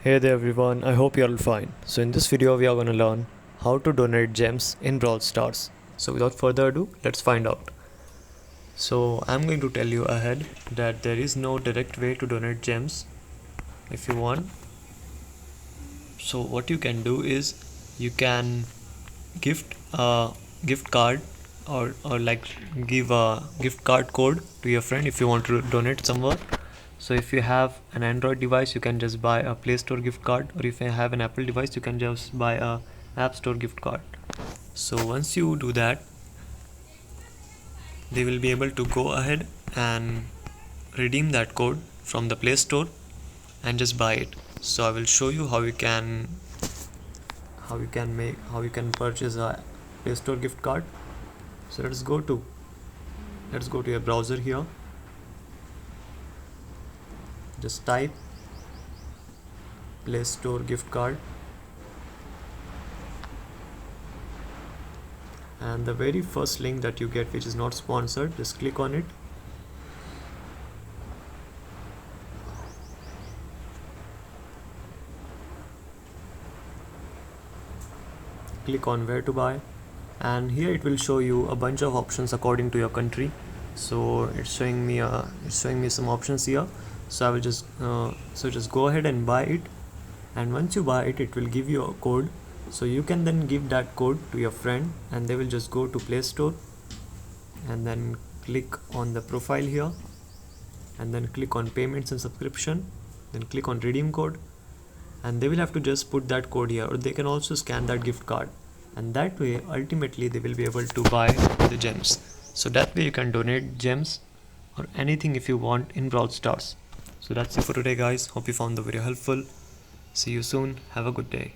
Hey there everyone, I hope you're all fine. So in this video we are going to learn how to donate gems in Brawl Stars. So without further ado, let's find out. So I'm going to tell you ahead that there is no direct way to donate gems if you want. So what you can do is you can gift a gift card or like give a gift card code to your friend if you want to donate somewhere. So if you have an Android device, you can just buy a Play Store gift card, or if you have an Apple device, you can just buy a App Store gift card. So once you do that, they will be able to go ahead and redeem that code from the Play Store and just buy it. So I will show you how you can purchase a Play Store gift card. So let's go to your browser here. Just type Play Store gift card, and the very first link that you get, which is not sponsored, just click on it. Click on where to buy, and here it will show you a bunch of options according to your country. So it's showing me some options here. So I will just go ahead and buy it, and once you buy it, it will give you a code. So you can then give that code to your friend, and they will just go to Play Store and then click on the profile here, and then click on payments and subscription, then click on redeem code, and they will have to just put that code here, or they can also scan that gift card, and that way ultimately they will be able to buy the gems. So that way you can donate gems or anything if you want in Brawl Stars. So that's it for today guys, hope you found the video helpful. See you soon, have a good day.